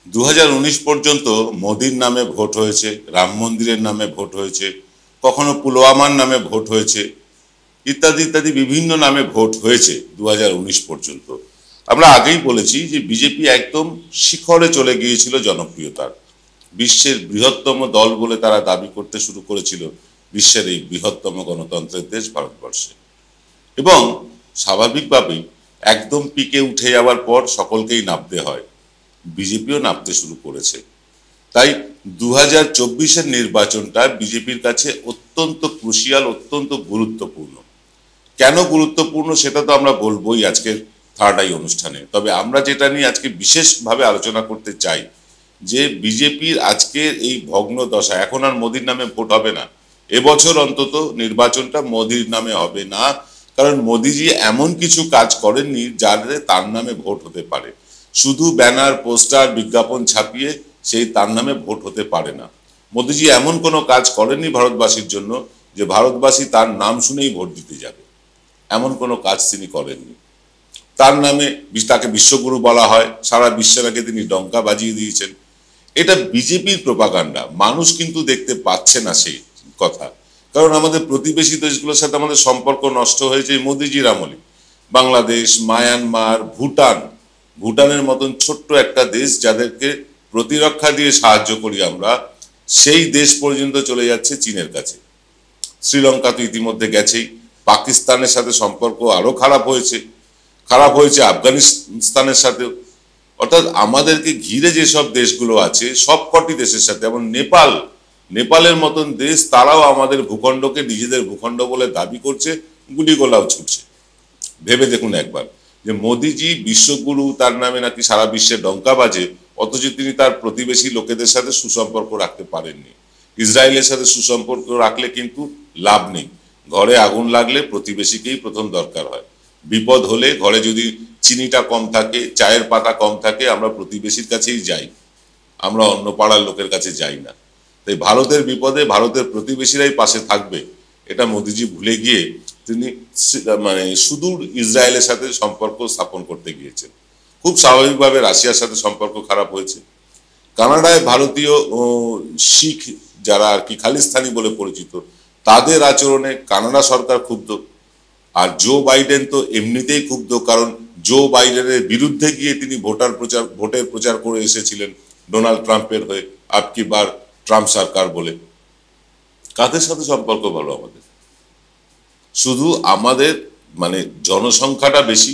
2019 পর্যন্ত মোদির নামে ভোট হয়েছে, রাম মন্দিরের নামে ভোট হয়েছে, কখনো পুলওয়ামার নামে ভোট হয়েছে, ইত্যাদি ইত্যাদি বিভিন্ন নামে ভোট হয়েছে 2019 পর্যন্ত। আমরা আগেই বলেছি যে বিজেপি একদম শিখরে চলে গিয়েছিল জনপ্রিয়তার। বিশ্বের বৃহত্তম দল বলে তারা দাবি করতে শুরু করেছিল বিশ্বের এই বৃহত্তম গণতন্ত্রের দেশ ভারতবর্ষে। এবং স্বাভাবিকভাবেই একদম পিকে উঠে যাওয়ার পর সকলকেই নামতে হয়, বিজেপিও নামতে শুরু করেছে। তাই 2024-এর নির্বাচনটা বিজেপির কাছে অত্যন্ত ক্রুশিয়াল, অত্যন্ত গুরুত্বপূর্ণ। কেন গুরুত্বপূর্ণ সেটা তো আমরা বলবোই আজকের থার্ড আই অনুষ্ঠানে। তবে আমরা যেটা নিয়ে আজকে বিশেষভাবে আলোচনা করতে চাই যে বিজেপির আজকের এই ভগ্ন দশা, এখন আর মোদির নামে ভোট হবে না। এবছর অন্তত নির্বাচনটা মোদির নামে হবে না, কারণ মোদিজি এমন কিছু কাজ করেননি যাতে তার নামে ভোট হতে পারে। শুধু ব্যানার, পোস্টার, বিজ্ঞাপন ছাপিয়ে সেই তার নামে ভোট হতে পারে না। মোদিজি এমন কোনো কাজ করেননি ভারতবাসীর জন্য যে ভারতবাসী তার নাম শুনেই ভোট দিতে যাবে, এমন কোনো কাজ তিনি করেননি। তার নামে তাকে বিশ্বগুরু বলা হয়, সারা বিশ্বের আগে তিনি ডঙ্কা বাজিয়ে দিয়েছেন। এটা বিজেপির প্রোপাগান্ডা, মানুষ কিন্তু দেখতে পাচ্ছে না সেই কথা। কারণ আমাদের প্রতিবেশী দেশগুলোর সাথে আমাদের সম্পর্ক নষ্ট হয়েছে মোদিজির আমলে। বাংলাদেশ, মায়ানমার, ভুটানের মতন ছোট্ট একটা দেশ যাদেরকে প্রতিরক্ষা দিয়ে সাহায্য করি আমরা, সেই দেশ পর্যন্ত চলে যাচ্ছে চীনের কাছে। শ্রীলঙ্কা তো ইতিমধ্যে গেছেই, পাকিস্তানের সাথে সম্পর্ক আরো খারাপ হয়েছে আফগানিস্তানের সাথেও। অর্থাৎ আমাদেরকে ঘিরে যেসব দেশগুলো আছে সব কটি দেশের সাথে, এবং নেপালের মতন দেশ, তারাও আমাদের ভূখণ্ডকে নিজেদের ভূখণ্ড বলে দাবি করছে, গুলিগোলাও ছুটছে। ভেবে দেখুন একবার যে মোদিজি বিশ্বগুরু, তার নামে নাকি সারা বিশ্বে ডঙ্কা বাজে, অথচ তিনি তার প্রতিবেশী লোকেদের সাথে সুসম্পর্ক রাখতে পারেননি। ইসরায়েলের সাথে সুসম্পর্ক রাখলে কিন্তু লাভ নেই। ঘরে আগুন লাগলে প্রতিবেশীকেই প্রথম দরকার হয়। বিপদ হলে ঘরে যদি চিনিটা কম থাকে, চায়ের পাতা কম থাকে, আমরা প্রতিবেশীর কাছেই যাই, আমরা অন্য পাড়ার লোকের কাছে যাই না। তাই ভারতের বিপদে ভারতের প্রতিবেশীরাই পাশে থাকবে, এটা মোদিজি ভুলে গিয়ে তিনি সুদূর ইসরায়েলের সাথে সম্পর্ক স্থাপন করতে গিয়েছেন। খুব স্বাভাবিকভাবে রাশিয়ার সাথে সম্পর্ক খারাপ হয়েছে। কানাডায় ভারতীয় শিখ যারা আর কি খালিস্তানি বলে পরিচিত, তাদের আচরণে কানাডা সরকার ক্ষুব্ধ। আর জো বাইডেন তো এমনিতেই ক্ষুব্ধ, কারণ জো বাইডেনের বিরুদ্ধে গিয়ে তিনি ভোটের প্রচার করে এসেছিলেন ডোনাল্ড ট্রাম্পের হয়ে, আপকি বার ট্রাম্প সরকার বলে। কাদের সাথে সম্পর্ক ভালো আমাদের? শুধু আমাদের জনসংখ্যাটা বেশি,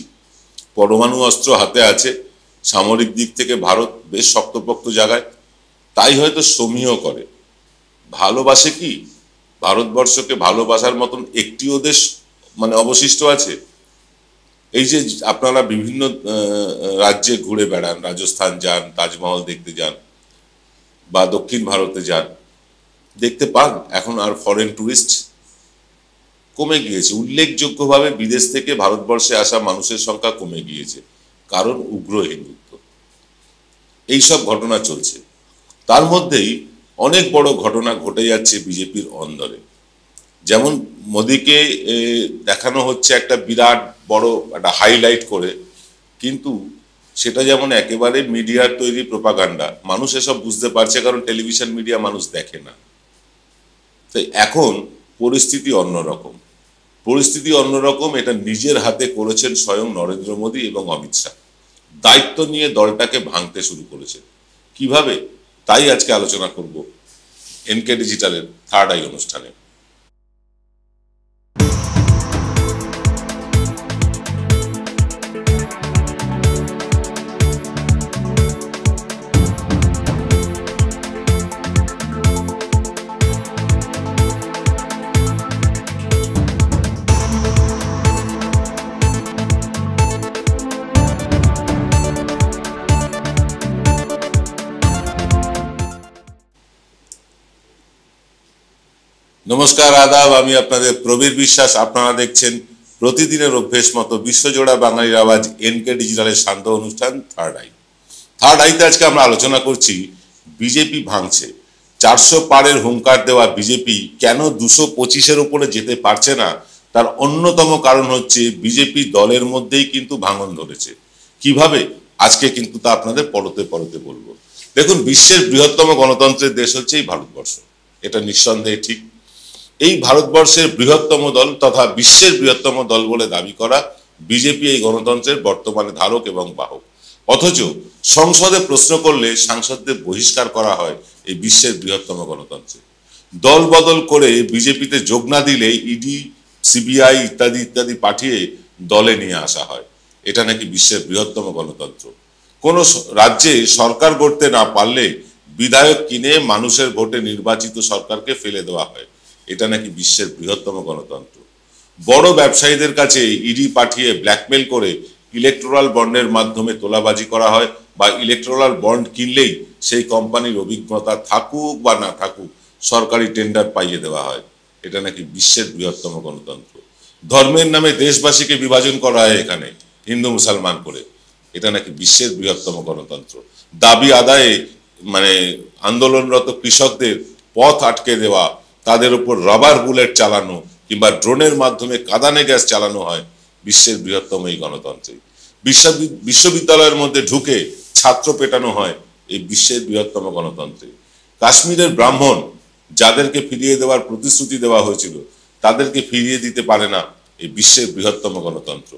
পরমাণু অস্ত্র হাতে আছে, সামরিক দিক থেকে ভারত বেশ শক্তপোক্ত জায়গায়, তাই হয়তো সমীহ করে। ভালোবাসে কি? ভারতবর্ষকে ভালোবাসার মতন একটিও দেশ অবশিষ্ট আছে? এই যে আপনারা বিভিন্ন রাজ্যে ঘুরে বেড়ান, রাজস্থান যান, তাজমহল দেখতে যান, বা দক্ষিণ ভারতে যান, দেখতে পান এখন আর ফরেন টুরিস্ট কমে গিয়েছে। উল্লেখযোগ্যভাবে বিদেশ থেকে ভারতবর্ষে আসা মানুষের সংখ্যা কমে গিয়েছে, কারণ উগ্র হিন্দুত্ব। এইসব ঘটনা চলছে। তার মধ্যেই অনেক বড় ঘটনা ঘটে যাচ্ছে বিজেপির অন্দরে। যেমন মোদিকে দেখানো হচ্ছে একটা বিরাট বড় একটা হাইলাইট করে, কিন্তু সেটা যেমন একেবারে মিডিয়ার তৈরি প্রোপাগান্ডা। মানুষ এসব বুঝতে পারছে, কারণ টেলিভিশন মিডিয়া মানুষ দেখে না। তাই এখন পরিস্থিতি অন্যরকম। এটা নিজের হাতে করেছেন স্বয়ং নরেন্দ্র মোদী এবং অমিত শাহ। দায়িত্ব নিয়ে দলটাকে ভাঙতে শুরু করেছেন। কিভাবে? তাই আজকে আলোচনা করব এনকে ডিজিটালের থার্ড আই অনুষ্ঠানে। নমস্কার, আদাব, আমি আপনাদের প্রবীর বিশ্বাস। আপনারা দেখছেন প্রতিদিনের অভ্যেস মতো বিশ্বজোড়া বাঙালির আওয়াজ এনকে ডিজিটালের শান্ত অনুষ্ঠান থার্ড আইতে আজকে আমরা আলোচনা করছি বিজেপি ভাঙছে। 400 পারের হুঙ্কার দেওয়া বিজেপি কেন 225-এর উপরে যেতে পারছে না, তার অন্যতম কারণ হচ্ছে বিজেপি দলের মধ্যেই কিন্তু ভাঙন ধরেছে। কিভাবে? আজকে কিন্তু তা আপনাদের পরতে বলবো। দেখুন, বিশ্বের বৃহত্তম গণতন্ত্রের দেশ হচ্ছে এই ভারতবর্ষ, এটা নিঃসন্দেহে ঠিক। এই ভারতবর্ষের বৃহত্তম দল তথা বিশ্বের বৃহত্তম দল বলে দাবি করা বিজেপি এই গণতন্ত্রের বর্তমানে ধারক এবং বাহক। অথচ সংসদে প্রশ্ন করলে সাংসদদের বহিষ্কার করা হয় এই বিশ্বের বৃহত্তম গণতন্ত্রে। দল বদল করে বিজেপিতে যোগ না দিলে ইডি, সিবিআই ইত্যাদি ইত্যাদি পাঠিয়ে দলে নিয়ে আসা হয়। এটা নাকি বিশ্বের বৃহত্তম গণতন্ত্র। কোন রাজ্যে সরকার গড়তে না পারলে বিধায়ক কিনে মানুষের ভোটে নির্বাচিত সরকারকে ফেলে দেওয়া হয়। এটা নাকি বিশ্বের বৃহত্তম গণতন্ত্র। বড় ব্যবসায়ীদের কাছে ইডি পাঠিয়ে ব্ল্যাকমেল করে ইলেকট্রাল বন্ডের মাধ্যমে তোলাবাজি করা হয়, বা ইলেকট্রাল বন্ড কিনলেই সেই কোম্পানির অভিজ্ঞতা থাকুক বা না থাকুক সরকারি টেন্ডার পাইয়ে দেওয়া হয়। এটা নাকি বিশ্বের বৃহত্তম গণতন্ত্র। ধর্মের নামে দেশবাসীকে বিভাজন করা হয় এখানে হিন্দু মুসলমান করে। এটা নাকি বিশ্বের বৃহত্তম গণতন্ত্র। দাবি আদায়ে আন্দোলনরত কৃষকদের পথ আটকে দেওয়া, তাদের উপর রাবার বুলেট চালানো কিংবা ড্রোনের মাধ্যমে কাঁদানে গ্যাস চালানো হয় বিশ্বের বৃহত্তম এই গণতন্ত্রে। বিশ্ববিদ্যালয়ের মধ্যে ঢুকে ছাত্র পেটানো হয় এই বিশ্বের বৃহত্তম গণতন্ত্রে। কাশ্মীরের ব্রাহ্মণ যাদেরকে ফিরিয়ে দেওয়ার প্রতিশ্রুতি দেওয়া হয়েছিল তাদেরকে ফিরিয়ে দিতে পারে না এই বিশ্বের বৃহত্তম গণতন্ত্র।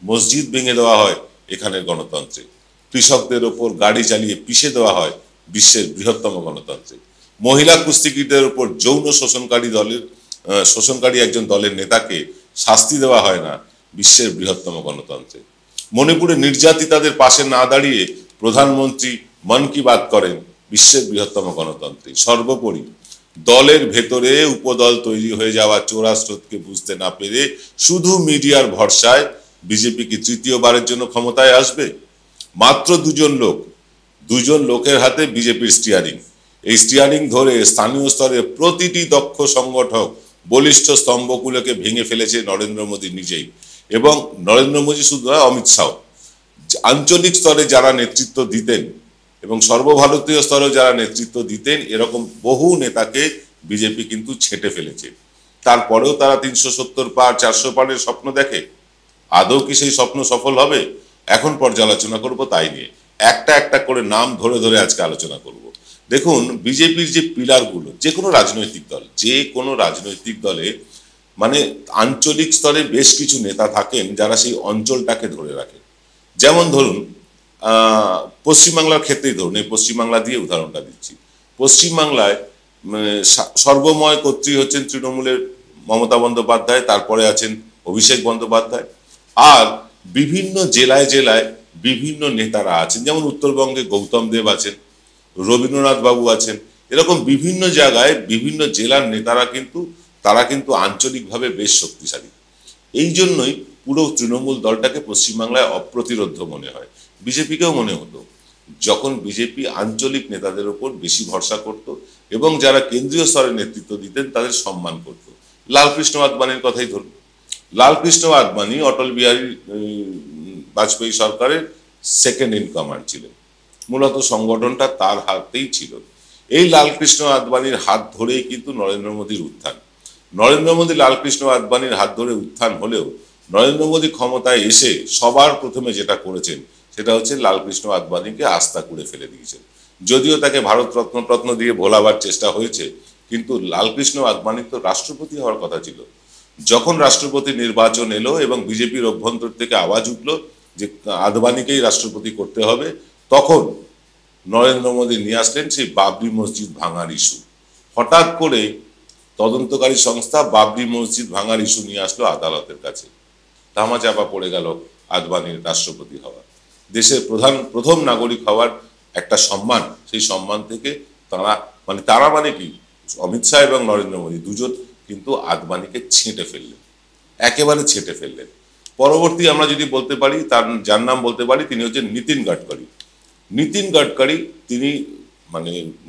মসজিদ ভেঙে দেওয়া হয় এখানের গণতন্ত্রে। কৃষকদের ওপর গাড়ি চালিয়ে পিষে দেওয়া হয় বিশ্বের বৃহত্তম গণতন্ত্রে। মহিলা কুস্তিগীরদের উপর যৌন শোষণকারী একজন দলের নেতাকে শাস্তি দেওয়া হয় না বিশ্বের বৃহত্তম গণতন্ত্রে। মণিপুরে নির্যাতিতাদের পাশে না দাঁড়িয়ে প্রধানমন্ত্রী মন কি বাত করেন বিশ্বের বৃহত্তম গণতন্ত্রে। সর্বোপরি দলের ভেতরে উপদল তৈরি হয়ে যাওয়া চোরা স্রোতকে বুঝতে না পেরে শুধু মিডিয়ার ভরসায় বিজেপি কি তৃতীয়বারের জন্য ক্ষমতায় আসবে? মাত্র দুজন লোকের হাতে বিজেপির স্টিয়ারিং। এই স্টিয়ারিং ধরে স্থানীয় স্তরে প্রতিটি দক্ষ সংগঠক বলিষ্ঠ স্তম্ভগুলোকে ভেঙে ফেলেছে নরেন্দ্র মোদী নিজেই, এবং নরেন্দ্র মোদী শুধু নয়, অমিত শাহ। আঞ্চলিক স্তরে যারা নেতৃত্ব দিতেন এবং সর্বভারতীয় স্তরে যারা নেতৃত্ব দিতেন, এরকম বহু নেতাকে বিজেপি কিন্তু ছেঁটে ফেলেছে। তারপরেও তারা 370 পার 400 পারের স্বপ্ন দেখে। আদৌ কি সেই স্বপ্ন সফল হবে? এখন পর্যালোচনা করব তাই নিয়ে। একটা একটা করে নাম ধরে ধরে আজকে আলোচনা করব। দেখুন, বিজেপির যে পিলারগুলো, যে কোনো রাজনৈতিক দলে আঞ্চলিক স্তরে বেশ কিছু নেতা থাকেন যারা সেই অঞ্চলটাকে ধরে রাখে। যেমন ধরুন, পশ্চিমবাংলার ক্ষেত্রেই ধরুন, এই পশ্চিমবাংলা দিয়ে উদাহরণটা দিচ্ছি। পশ্চিমবাংলায় সর্বময় কর্ত্রী হচ্ছেন তৃণমূলের মমতা বন্দ্যোপাধ্যায়, তারপরে আছেন অভিষেক বন্দ্যোপাধ্যায়, আর বিভিন্ন জেলায় বিভিন্ন নেতারা আছেন। যেমন উত্তরবঙ্গে গৌতম দেব আছেন, রবীন্দ্রনাথ বাবু আছেন। এরকম বিভিন্ন জায়গায় বিভিন্ন জেলার নেতারা তারা কিন্তু আঞ্চলিকভাবে বেশ শক্তিশালী। এই জন্যই পুরো তৃণমূল দলটাকে পশ্চিমবাংলায় অপ্রতিরোধ্য মনে হয়। বিজেপিকেও মনে হতো, যখন বিজেপি আঞ্চলিক নেতাদের উপর বেশি ভরসা করত এবং যারা কেন্দ্রীয় স্তরে নেতৃত্ব দিতেন তাদের সম্মান করত। লালকৃষ্ণ আদবানির কথাই ধরুন। লালকৃষ্ণ আদবানি অটল বিহারী বাজপেয়ী সরকারের সেকেন্ড ইন কমান্ড ছিলেন। মূলত সংগঠনটা তার হাতেই ছিল। এই লালকৃষ্ণ আদবানির হাত ধরেই কিন্তু নরেন্দ্র মোদীর উত্থান। নরেন্দ্র মোদী লালকৃষ্ণ আদবানির হাত ধরে উত্থান হলেও নরেন্দ্র মোদী ক্ষমতায় এসে সবার প্রথমে যেটা করেছেন সেটা হচ্ছে লালকৃষ্ণ আদবানিকে আস্থা করে ফেলে দিয়েছেন। যদিও তাকে ভারত রত্ন দিয়ে ভোলাবার চেষ্টা হয়েছে, কিন্তু লালকৃষ্ণ আদবানি তো রাষ্ট্রপতি হওয়ার কথা ছিল। যখন রাষ্ট্রপতি নির্বাচন এলো এবং বিজেপির অভ্যন্তর থেকে আওয়াজ উঠলো যে আদবানিকেই রাষ্ট্রপতি করতে হবে, তখন নরেন্দ্র মোদী নিয়ে আসলেন সেই বাবরি মসজিদ ভাঙার ইস্যু। হঠাৎ করে তদন্তকারী সংস্থা বাবরি মসজিদ ভাঙার ইস্যু নিয়ে আসলো আদালতের কাছে। ধামাচাপা পড়ে গেল আদবানির রাষ্ট্রপতি হওয়া। দেশের প্রথম নাগরিক হওয়ার একটা সম্মান, সেই সম্মান থেকে তারা কি অমিত শাহ এবং নরেন্দ্র মোদী দুজন কিন্তু আদবানিকে ছেঁটে ফেললেন, একেবারে ছেঁটে ফেললেন। পরবর্তী আমরা যদি বলতে পারি, যার নাম বলতে পারি, তিনি হচ্ছেন নীতিন গডকরি। নীতিন গডকরি তিনি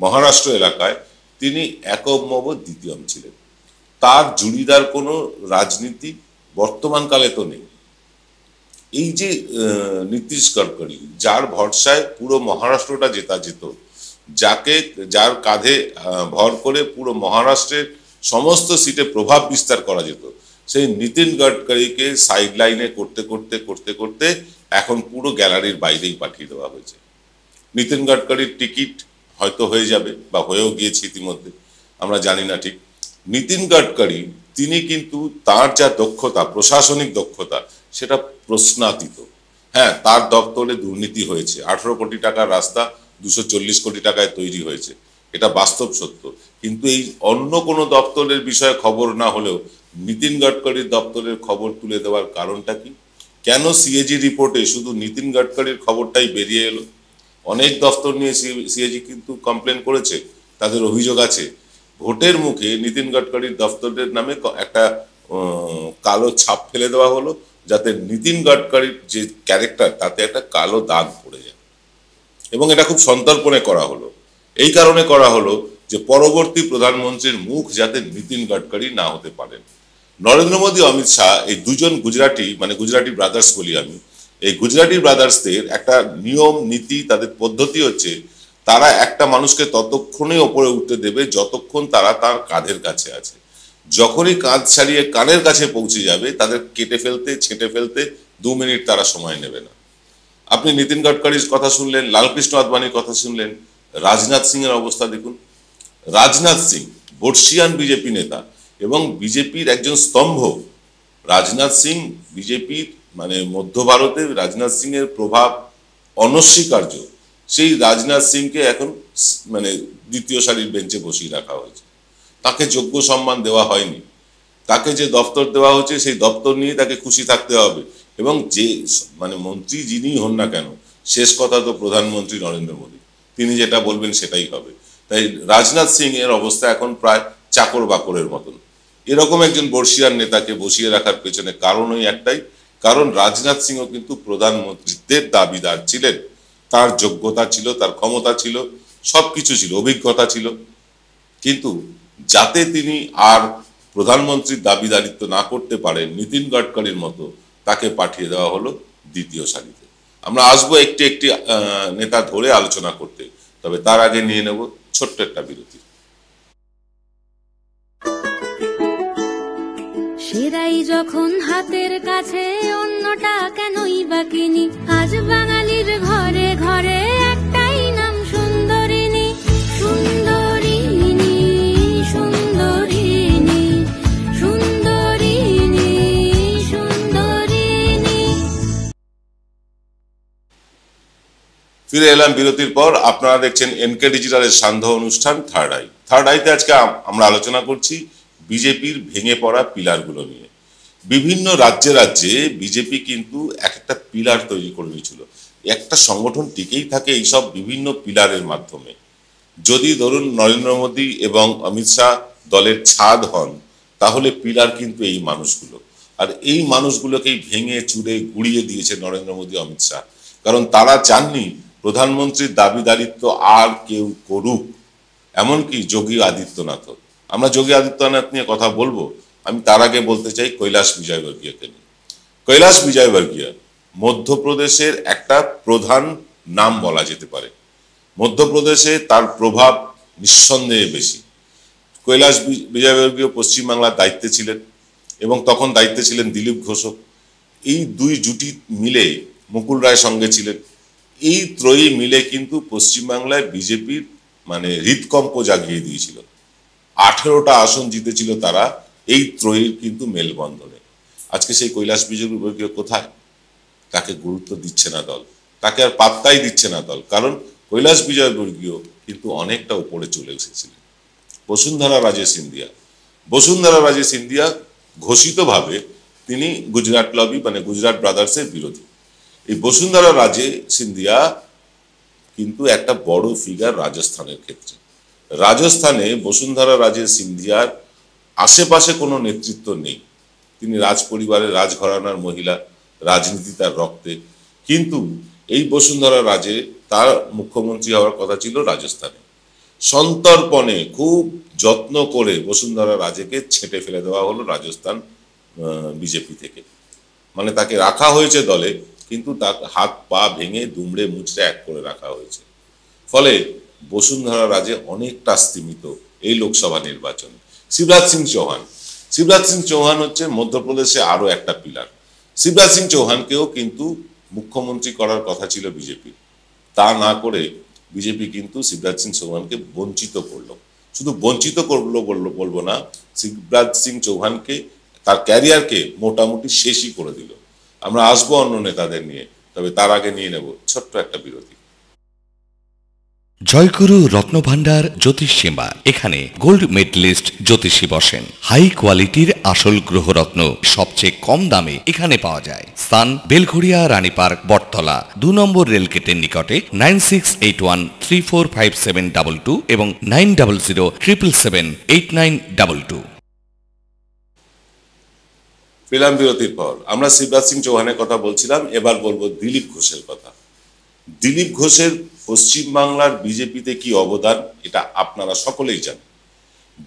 মহারাষ্ট্র এলাকায় তিনি একমব দ্বিতীয়ম ছিলেন। তার জুড়িদার কোনো রাজনীতি বর্তমানকালে তো নেই। এই যে নীতিশ গডকরি, যার ভরসায় পুরো মহারাষ্ট্রটা জেতা যেত, যার কাঁধে ভর করে পুরো মহারাষ্ট্রের সমস্ত সিটে প্রভাব বিস্তার করা যেত, সেই নীতিন গডকরিকে সাইড লাইনে করতে করতে করতে করতে এখন পুরো গ্যালারির বাইরেই পাঠিয়ে দেওয়া হয়েছে। নীতিন গডকরির টিকিট হয়তো হয়ে যাবে বা হয়েও গিয়েছে ইতিমধ্যে, আমরা জানি না ঠিক। নীতিন গাডকারি তিনি কিন্তু তার যা দক্ষতা, প্রশাসনিক দক্ষতা, সেটা প্রশ্নাতীত। হ্যাঁ, তার দপ্তরে দুর্নীতি হয়েছে, 18 কোটি টাকার রাস্তা 240 কোটি টাকায় তৈরি হয়েছে, এটা বাস্তব সত্য। কিন্তু এই অন্য কোনো দপ্তরের বিষয়ে খবর না হলেও নীতিন গাডকারির দপ্তরের খবর তুলে দেওয়ার কারণটা কি? কেন সিএজি রিপোর্টে শুধু নীতিন গাডকারির খবরটাই বেরিয়ে এলো? অনেক দপ্তর নিয়ে সিএজি কিন্তু কমপ্লেন করেছে, তাদের অভিযোগ আছে। ভোটের মুখে নীতিন গাডকারির দপ্তরের নামে একটা কালো ছাপ ফেলে দেওয়া হলো, যাতে নীতিন গাডকারির যে ক্যারেক্টার তাতে একটা কালো দাগ পড়ে যায়। এবং এটা খুব সন্তর্পণে করা হলো। এই কারণে করা হলো যে পরবর্তী প্রধানমন্ত্রীর মুখ যাতে নীতিন গাডকারি না হতে পারেন। নরেন্দ্র মোদী, অমিত শাহ, এই দুজন গুজরাটি, মানে গুজরাটি ব্রাদার্স বলি আমি, এই গুজরাটি ব্রাদার্সদের একটা নিয়ম নীতি, তাদের পদ্ধতি হচ্ছে তারা একটা মানুষকে ততক্ষণে ওপরে উঠতে দেবে যতক্ষণ তারা তার কাঁধের কাছে আছে। যখনই কাঁধ ছাড়িয়ে কানের কাছে পৌঁছে যাবে তাদের কেটে ফেলতে, ছেঁটে ফেলতে 2 মিনিট তারা সময় নেবে না। আপনি নীতিন গাডকারির কথা শুনলেন, লালকৃষ্ণ আদবানির কথা শুনলেন, রাজনাথ সিং এর অবস্থা দেখুন। রাজনাথ সিং বর্ষিয়ান বিজেপি নেতা এবং বিজেপির একজন স্তম্ভ। রাজনাথ সিং বিজেপির, মানে মধ্য ভারতে রাজনাথ সিং এর প্রভাব অনস্বীকার্য। সেই রাজনাথ সিংকে এখন মানে দ্বিতীয় সারির বেঞ্চে বসিয়ে রাখা হয়েছে, তাকে যোগ্য সম্মান দেওয়া হয়নি। তাকে যে দপ্তর দেওয়া হচ্ছে সেই দপ্তর নিয়ে তাকে খুশি থাকতে হবে, এবং যে মানে মন্ত্রী যিনি হন না কেন, শেষ কথা তো প্রধানমন্ত্রী নরেন্দ্র মোদী, তিনি যেটা বলবেন সেটাই হবে। তাই রাজনাথ সিং এর অবস্থা এখন প্রায় চাকর বাকরের মতন। এরকম একজন বর্ষিয়ান নেতাকে বসিয়ে রাখার পেছনে কারণই একটাই, কারণ রাজনাথ সিংও কিন্তু প্রধানমন্ত্রীদের দাবিদার ছিলেন। তার যোগ্যতা ছিল, তার ক্ষমতা ছিল, সবকিছু ছিল, অভিজ্ঞতা ছিল, কিন্তু যাতে তিনি আর প্রধানমন্ত্রীর দাবিদারিত্ব না করতে পারেন নীতিন গাডকারির মতো, তাকে পাঠিয়ে দেওয়া হলো দ্বিতীয় সারিতে। আমরা আসবো একটি একটি নেতা ধরে আলোচনা করতে, তবে তার আগে নিয়ে নেব ছোট্ট একটা বিরতি। সেরাই যখন হাতের কাছে, অন্যটা কেনই বা কিনি। আজ বাঙালির ঘরে ঘরে একটাই নাম সুন্দরিনী, সুন্দরিনী, সুন্দরিনী, সুন্দরিনী, সুন্দরিনী। ফিরে এলাম বিরতির পর। আপনারা দেখছেন এনকে ডিজিটালের সান্ধ্য অনুষ্ঠান থার্ড আই। থার্ড আইতে আজকে আমরা আলোচনা করছি বিজেপির ভেঙে পড়া পিলারগুলো নিয়ে। বিভিন্ন রাজ্যে রাজ্যে বিজেপি কিন্তু একটা পিলার তৈরি করে নিয়েছিল। একটা সংগঠন টিকেই থাকে এইসব বিভিন্ন পিলারের মাধ্যমে। যদি ধরুন নরেন্দ্র মোদী এবং অমিত শাহ দলের ছাদ হন, তাহলে পিলার কিন্তু এই মানুষগুলো। আর এই মানুষগুলোকেই ভেঙে চুরে গুড়িয়ে দিয়েছে নরেন্দ্র মোদী, অমিত শাহ, কারণ তারা চাননি প্রধানমন্ত্রীর দাবিদারিত্ব আর কেউ করুক, এমনকি যোগী আদিত্যনাথ। আমরা যোগী আদিত্যনাথ নিয়ে কথা বলবো, আমি তার আগে বলতে চাই কৈলাস বিজয়বর্গীয়কে নিয়ে। কৈলাস বিজয়বর্গীয় মধ্যপ্রদেশের একটা প্রধান নাম বলা যেতে পারে। মধ্যপ্রদেশে তার প্রভাব নিঃসন্দেহে বেশি। কৈলাস বিজয়বর্গীয় পশ্চিমবাংলার দায়িত্বে ছিলেন, এবং তখন দায়িত্বে ছিলেন দিলীপ ঘোষও। এই দুই জুটি মিলে, মুকুল রায় সঙ্গে ছিলেন, এই ত্রয়ী মিলে কিন্তু পশ্চিমবাংলায় বিজেপির মানে হৃদকম্প জাগিয়ে দিয়েছিল। 18টা আসন জিতেছিল তারা এই ত্রয়ীর কিন্তু মেলবন্ধনে। আজকে সেই কৈলাস বিজয়বর্গীয় কোথায়? তাকে গুরুত্ব দিচ্ছে না দল, তাকে আর পাত্তাই দিচ্ছে না দল, কারণ কৈলাস বিজয়বর্গীয় কিন্তু অনেকটা উপরে চলে এসেছিলেন। বসুন্ধরা রাজে সিন্ধিয়া, বসুন্ধরা রাজে সিন্ধিয়া ঘোষিতভাবে তিনি গুজরাট লবি, মানে গুজরাট ব্রাদার্সের বিরোধী। এই বসুন্ধরা রাজে সিন্ধিয়া কিন্তু একটা বড় ফিগার রাজস্থানের ক্ষেত্রে। রাজস্থানে বসুন্ধরা রাজে সিন্ধিয়ার আশেপাশে কোনো নেতৃত্ব নেই। তিনি রাজ পরিবারের, রাজঘরানার মহিলা, রাজনীতি তার রক্তে। কিন্তু এই বসুন্ধরা রাজে তার মুখ্যমন্ত্রী হওয়ার কথা ছিল রাজস্থানে। সন্তর্পণে খুব যত্ন করে বসুন্ধরা রাজেকে ছেঁটে ফেলে দেওয়া হলো রাজস্থান বিজেপি থেকে। মানে তাকে রাখা হয়েছে দলে, কিন্তু তার হাত পা ভেঙে দুমড়ে মুচড়ে এক করে রাখা হয়েছে। ফলে বসুন্ধরা রাজে অনেকটা স্তীমিত এই লোকসভা নির্বাচনে। শিবরাজ সিং চৌহান, শিবরাজ সিং চৌহান হচ্ছে মধ্যপ্রদেশে আরো একটা পিলার। শিবরাজ সিং চৌহানকেও কিন্তু মুখ্যমন্ত্রী করার কথা ছিল বিজেপির, তা না করে বিজেপি কিন্তু শিবরাজ সিং চৌহানকে বঞ্চিত করলো। শুধু বঞ্চিত করলো বলবো না, শিবরাজ সিং চৌহানকে, তার ক্যারিয়ারকে মোটামুটি শেষই করে দিল। আমরা আসবো অন্য নেতাদের নিয়ে, তবে তার আগে নিয়ে নেব ছোট্ট একটা বিরতি। জয়গুরু রত্নভান্ডার জ্যোতিষ চেম্বার, এখানে গোল্ড মেডেলিস্ট জ্যোতিষী বসেন। হাই কোয়ালিটির আসল গ্রহরত্ন সবচেয়ে কম দামে এখানে পাওয়া যায়। স্থান বেলঘড়িয়া রানীপার্ক বটতলা 2 নম্বর রেলগেটের নিকটে। 9681345722 এবং 9007778922। ফিল্ম বিরতির পর আমরা শিবরাজ সিং চৌহানের কথা বলছিলাম, এবার বলবো দিলীপ ঘোষের কথা। দিলীপ ঘোষের পশ্চিমবাংলার বিজেপিতে কি অবদান, এটা আপনারা সকলেই জানেন।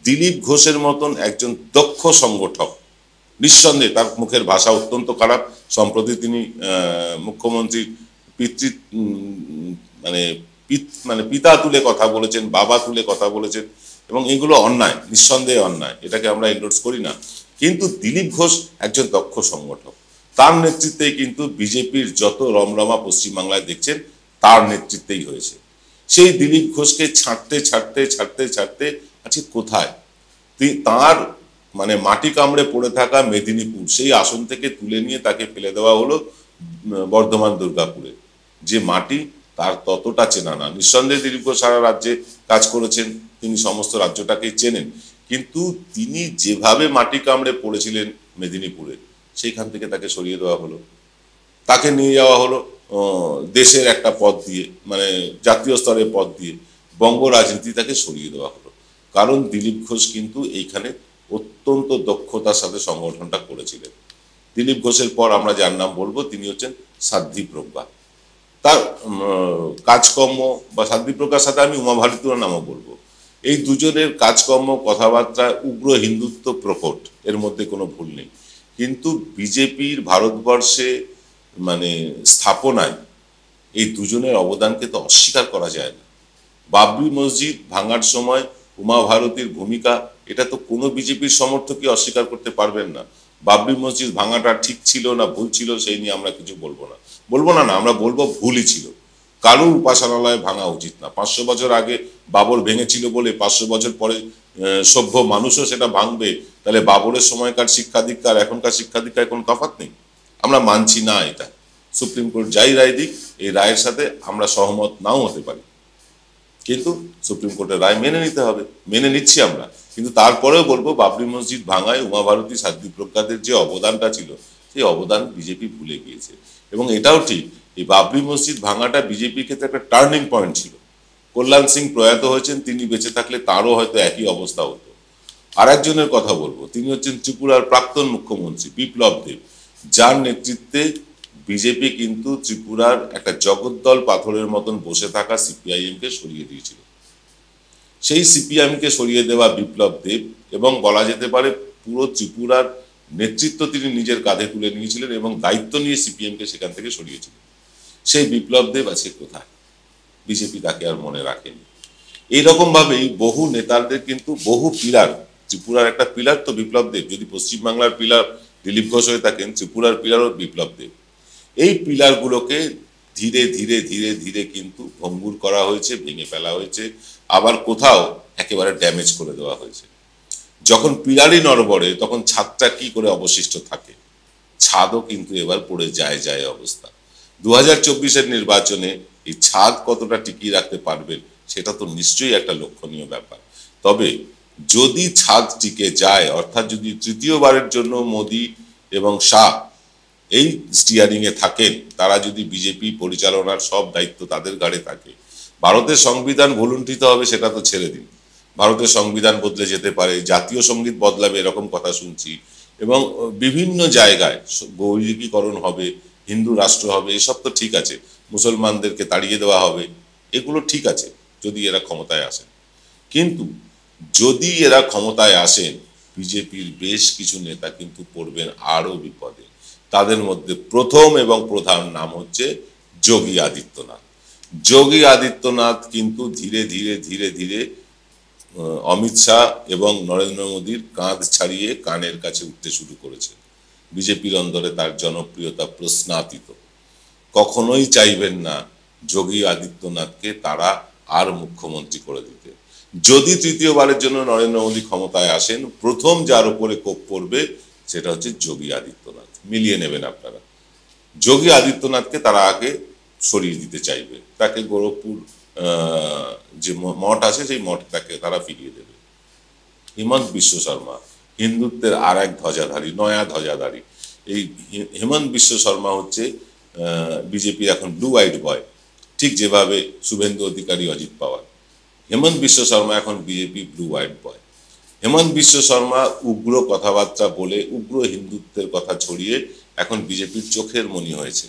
দিলীপ ঘোষের মতন একজন দক্ষ সংগঠক, নিঃসন্দেহে, তার মুখের ভাষা অত্যন্ত খারাপ। সম্প্রতি তিনি মুখ্যমন্ত্রীর মানে পিতা তুলে কথা বলেছেন, বাবা তুলে কথা বলেছেন, এবং এগুলো অন্যায়, নিঃসন্দেহে অন্যায়, এটাকে আমরা এন্ডোর্স করি না। কিন্তু দিলীপ ঘোষ একজন দক্ষ সংগঠক, তার নেতৃত্বেই কিন্তু বিজেপির যত রমরমা পশ্চিমবাংলায় দেখছেন তার নেতৃত্বেই হয়েছে। সেই দিলীপ ঘোষকে ছাড়তে ছাড়তে ছাড়তে ছাড়তে আজকে কোথায়, তার মানে মাটি কামড়ে পড়ে থাকা মেদিনীপুর, সেই আসন থেকে তুলে নিয়ে তাকে ফেলে দেওয়া হলো বর্ধমান দুর্গাপুরে, যে মাটি তার ততটা চেনা না। নিঃসন্দেহে দিলীপ ঘোষ সারা রাজ্যে কাজ করেছেন, তিনি সমস্ত রাজ্যটাকেই চেনেন, কিন্তু তিনি যেভাবে মাটি কামড়ে পড়েছিলেন মেদিনীপুরে, সেইখান থেকে তাকে সরিয়ে দেওয়া হলো, তাকে নিয়ে যাওয়া হলো দেশের একটা পদ দিয়ে, মানে জাতীয় স্তরের পদ দিয়ে, বঙ্গ রাজনীতি তাকে সরিয়ে দেওয়া হলো। কারণ দিলীপ ঘোষ কিন্তু এইখানে অত্যন্ত দক্ষতার সাথে সংগঠনটা করেছিলেন। দিলীপ ঘোষের পর আমরা যার নাম বলবো তিনি হচ্ছেন সাধ্বী প্রজ্ঞা। তার কাজকর্ম বা সাধ্বী প্রজ্ঞার সাথে আমি উমা ভারতীর নামও বলবো। এই দুজনের কাজকর্ম, কথাবার্তা উগ্র হিন্দুত্ব প্রকট, এর মধ্যে কোনো ভুল নেই। কিন্তু বিজেপির ভারতবর্ষে মানে স্থাপনায় এই দুজনের অবদানকে তো অস্বীকার করা যায় না। বাবরি মসজিদ ভাঙার সময় উমা ভারতীর ভূমিকা, এটা তো কোনো বিজেপির সমর্থকই অস্বীকার করতে পারবেন না। বাবরি মসজিদ ভাঙাটা ঠিক ছিল না ভুল ছিল, সেই নিয়ে আমরা কিছু বলবো না, আমরা বলবো ভুলই ছিল। কারোর উপাসনালয় ভাঙা উচিত না। 500 বছর আগে বাবর ভেঙেছিল বলে 500 বছর পরে সভ্য মানুষও সেটা ভাঙবে, তাহলে বাবরের সময়কার শিক্ষা দীক্ষার এখনকার শিক্ষা দীক্ষায় কোনো তফাৎ নেই। আমরা মানছি না এটা। সুপ্রিম কোর্ট যাই রায় দিক, এই রায়ের সাথে আমরা সহমত নাও হতে পারি, কিন্তু সুপ্রিম কোর্টের রায় মেনে নিতে হবে, মেনে নিচ্ছি আমরা। কিন্তু তারপরেও বলবো বাবরি মসজিদ ভাঙায় উমা ভারতী, সাধ্বী প্রজ্ঞাদের যে অবদানটা ছিল, সেই অবদান বিজেপি ভুলে গিয়েছে। এবং এটাও ঠিক, এই বাবরি মসজিদ ভাঙাটা বিজেপির ক্ষেত্রে একটা টার্নিং পয়েন্ট ছিল। কল্যাণ সিং প্রয়াত হয়েছেন, তিনি বেঁচে থাকলে তারও হয়তো একই অবস্থা হতো। আর একজনের কথা বলবো, তিনি হচ্ছেন ত্রিপুরার প্রাক্তন মুখ্যমন্ত্রী বিপ্লব দেব, যার নেতৃত্বে বিজেপি কিন্তু ত্রিপুরার একটা জগদ্দল পাথরের মতন বসে থাকা সিপিআইএমকে সরিয়ে দিয়েছিল। সেই সিপিআইএমকে সরিয়ে দেওয়া বিপ্লব দেব, এবং বলা যেতে পারে পুরো ত্রিপুরার নেতৃত্ব তিনি নিজের কাঁধে তুলে নিয়েছিলেন এবং দায়িত্ব নিয়ে সিপিএমকে সেখান থেকে সরিয়েছিলেন। সেই বিপ্লব দেব আছে কোথায়? বিজেপি তাকে আর মনে রাখেনি। এইরকম ভাবেই বহু নেতাদের কিন্তু বহু পিলার, ত্রিপুরার একটা পিলার তো বিপ্লব দেব, যদি পশ্চিমবাংলার পিলার দিলীপ ঘোষ হয়ে থাকেন, ত্রিপুরার পিলারও বিপ্লব দেব। এই পিলারগুলোকে ধীরে ধীরে ধীরে ধীরে কিন্তু ভঙ্গুর করা হয়েছে, ভেঙে ফেলা হয়েছে, আবার কোথাও একেবারে ড্যামেজ করে দেওয়া হয়েছে। যখন পিলারই নড়বড়ে, তখন ছাদটা কি করে অবশিষ্ট থাকে? ছাদও কিন্তু এবার পড়ে যায় অবস্থা। 2024-এর নির্বাচনে এই ছাদ কতটা টিকিয়ে রাখতে পারবেন, সেটা তো নিশ্চয়ই একটা লক্ষণীয় ব্যাপার। তবে যদি ছাদ টিকে যায়, অর্থাৎ যদি তৃতীয়বারের জন্য মোদি এবং শাহ এই স্টিয়ারিং এ থাকেন, তারা যদি বিজেপি পরিচালনার সব দায়িত্ব তাদের ঘাড়ে থাকে, ভারতের সংবিধান ভুলুণ্ঠিত হবে সেটা তো ছেড়ে দিন, ভারতের সংবিধান বদলে যেতে পারে, জাতীয় সঙ্গীত বদলাবে এরকম কথা শুনছি, এবং বিভিন্ন জায়গায় বৈদিকীকরণ হবে, হিন্দু রাষ্ট্র হবে, এসব তো ঠিক আছে, মুসলমানদেরকে তাড়িয়ে দেওয়া হবে, এগুলো ঠিক আছে যদি এরা ক্ষমতায় আসেন। কিন্তু যদি এরা ক্ষমতায় আসেন, বিজেপির বেশ কিছু নেতা কিন্তু পড়বেন আরো বিপদে। তাদের মধ্যে প্রথম এবং প্রধান নাম হচ্ছে যোগী আদিত্যনাথ। যোগী আদিত্যনাথ কিন্তু ধীরে ধীরে ধীরে ধীরে অমিত শাহ এবং নরেন্দ্র মোদীর কাঁধ ছাড়িয়ে কানের কাছে উঠতে শুরু করেছে। বিজেপির অন্দরে তার জনপ্রিয়তা প্রশ্নাতীত। কখনোই চাইবেন না যোগী আদিত্যনাথকে তারা আর মুখ্যমন্ত্রী করে দিতে। যদি তৃতীয়বারের জন্য নরেন্দ্র মোদী ক্ষমতায় আসেন, প্রথম যার উপরে কোপ পড়বে সেটা হচ্ছে যোগী আদিত্যনাথ। মিলিয়ে নেবেন আপনারা, যোগী আদিত্যনাথকে তারা আগে সরিয়ে দিতে চাইবে, তাকে গোরখপুর যে মঠ আছে সেই মঠে তাকে তারা ফিরিয়ে দেবে। হিমন্ত বিশ্ব শর্মা হিন্দুত্বের আর এক ধ্বজাধারী, নয়া ধ্বজাধারী। এই হেমন্ত বিশ্ব শর্মা হচ্ছে বিজেপির এখন ব্লু আইড বয়, ঠিক যেভাবে শুভেন্দু অধিকারী, অজিত পাওয়ার। হেমন্ত বিশ্ব শর্মা এখন বিজেপি ব্লু আইড বয়। হেমন্ত বিশ্ব শর্মা উগ্র কথাবার্তা বলে, উগ্র হিন্দুত্বের কথা ছড়িয়ে এখন বিজেপির চোখের মণি হয়েছে।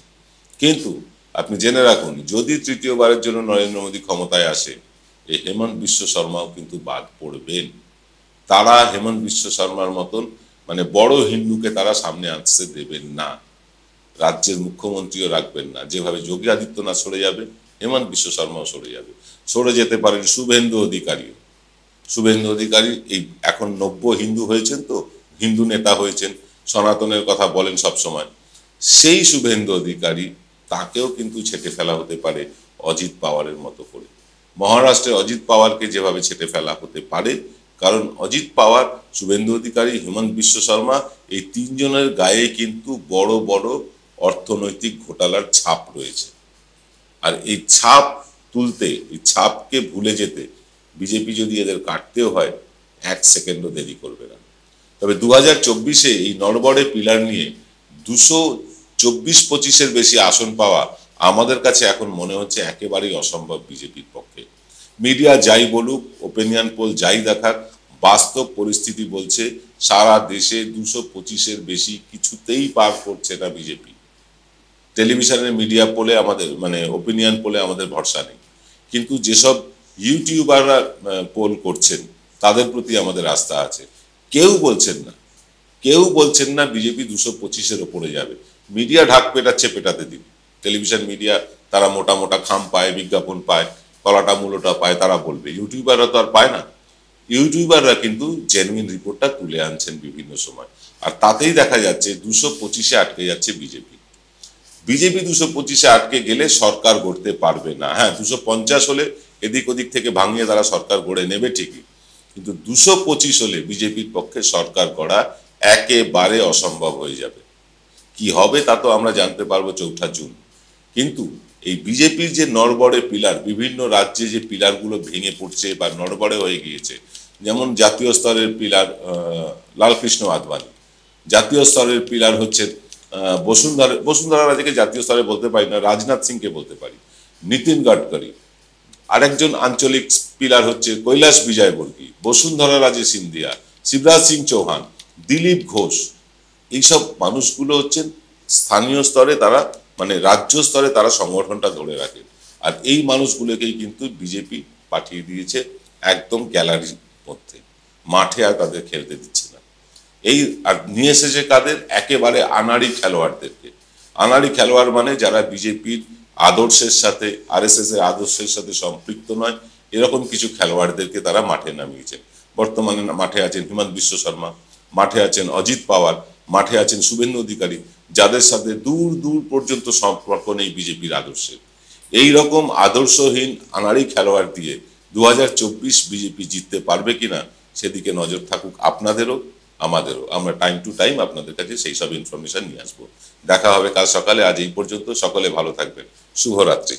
কিন্তু আপনি জেনে রাখুন, যদি তৃতীয়বারের জন্য নরেন্দ্র মোদী ক্ষমতায় আসে, এই হেমন্ত বিশ্ব শর্মাও কিন্তু বাদ পড়বেন। তারা হেমন্ত বিশ্ব শর্মার মতন মানে বড় হিন্দুকে তারা সামনে আসতে দেবেন না, রাজ্যের মুখ্যমন্ত্রীও রাখবেন না। যেভাবে যোগী আদিত্যনাথ সরে যাবে, হেমন্ত বিশ্ব শর্মাও সরে যাবে। সরে যেতে পারেন শুভেন্দু অধিকারীও। শুভেন্দু অধিকারী এই এখন নব্য হিন্দু হয়েছেন, তো হিন্দু নেতা হয়েছেন, সনাতনের কথা বলেন সব সময়। সেই শুভেন্দু অধিকারী, তাকেও কিন্তু ছেটে ফেলা হতে পারে অজিত পাওয়ারের মতো করে। মহারাষ্ট্রে অজিত পাওয়ারকে যেভাবে ছেটে ফেলা হতে পারে, কারণ অজিত পাওয়ার, শুভেন্দু অধিকারী, হেমন্ত বিশ্ব শর্মা, এই তিনজনের গায়ে কিন্তু বড় বড় অর্থনৈতিক ঘোটালার ছাপ রয়েছে। আর এই ছাপ তুলতে, এই ছাপকে ভুলে যেতে বিজেপি যদি এদের কাটতেও হয়, 1 সেকেন্ডও দেরি করবে না। তবে 2024-এ এই নড়বড়ে পিলার নিয়ে 224-25-এর বেশি আসন পাওয়া আমাদের কাছে এখন মনে হচ্ছে একেবারেই অসম্ভব বিজেপির পক্ষে। মিডিয়া যাই বলুক, ওপিনিয়ন পোল যাই দেখাক, বাস্তব পরিস্থিতি বলছে সারা দেশে 225-এর বেশি কিছুতেই পার করছে না বিজেপি। টেলিভিশনের মিডিয়া পোলে আমাদের মানে ওপিনিয়ন পোলে আমাদের ভরসা নেই, কিন্তু যেসব ইউটিউবাররা পোল করছেন তাদের প্রতি আমাদের আস্থা আছে। কেউ বলছেন না বিজেপি 225-এর ওপরে যাবে। মিডিয়া ঢাক পেটাচ্ছে, পেটাতে দিন। টেলিভিশন মিডিয়া তারা মোটা মোটা খাম পায়, বিজ্ঞাপন পায়, কলাটা মূলটা পায়, তারা বলবে। ইউটিউবাররা তো আর পায় না। ইউটিউবাররা কিন্তু জেনুইন রিপোর্টটা তুলে আনছেন বিভিন্ন সময়, আর তাতেই দেখা যাচ্ছে 225-এ আটকে যাচ্ছে বিজেপি। 225-এ আটকে গেলে সরকার গড়তে পারবে না। হ্যাঁ, 250 হলে এদিক ওদিক থেকে ভাঙিয়ে তারা সরকার গড়ে নেবে ঠিকই, কিন্তু 225 হলে বিজেপির পক্ষে সরকার গড়া একেবারে অসম্ভব হয়ে যাবে। কি হবে তা তো আমরা জানতে পারবো 4 জুন। কিন্তু এই বিজেপির যে নড়বড়ে পিলার, বিভিন্ন রাজ্যে যে পিলারগুলো ভেঙে পড়ছে বা নড়বড়ে হয়ে গিয়েছে, যেমন জাতীয় স্তরের পিলার লালকৃষ্ণ আদবানি, জাতীয় স্তরের পিলার হচ্ছে বসুন্ধরা রাজেকে জাতীয় স্তরে বলতে পারি না, রাজনাথ সিংকে বলতে পারি, নীতিন গডকরি। আরেকজন আঞ্চলিক পিলার হচ্ছে কৈলাস বিজয়বর্গী, বসুন্ধরা রাজে সিন্ধিয়া, শিবরাজ সিং চৌহান, দিলীপ ঘোষ। এইসব মানুষগুলো হচ্ছেন স্থানীয় স্তরে, তারা মানে রাজ্য স্তরে তারা সংগঠনটা ধরে রাখে। আর এই মানুষগুলোকেই কিন্তু বিজেপি পাঠিয়ে দিয়েছে একদম গ্যালারির মধ্যে, মাঠে আর তাদের খেলতে দিচ্ছে না। এই আর নিয়ে এসেছে কাদের? একেবারে আনাড়ি খেলোয়াড়দেরকে। আনাড়ি খেলোয়াড় মানে যারা বিজেপির আদর্শের সাথে, আরএসএস এর আদর্শের সাথে সম্পৃক্ত নয়, এরকম কিছু খেলোয়াড়দেরকে তারা মাঠে নামিয়েছেন। বর্তমানে মাঠে আছেন হিমন্ত বিশ্ব শর্মা, মাঠে আছেন অজিত পাওয়ার, মাঠে আছেন শুভেন্দু অধিকারী, যাদের সাথে দূর দূর পর্যন্ত সম্পর্ক নেই বিজেপির আদর্শের। এই রকম আদর্শহীন আনাড়ি খেলোয়াড় দিয়ে 2024 বিজেপি জিততে পারবে কিনা সেদিকে নজর থাকুক আপনাদেরও আমাদেরও। আমরা টাইম টু টাইম আপনাদের কাছে সেই সব ইনফরমেশন নিয়ে আসবো। দেখা হবে কাল সকালে। আজ এই পর্যন্ত। সকলে ভালো থাকবেন। শুভরাত্রি।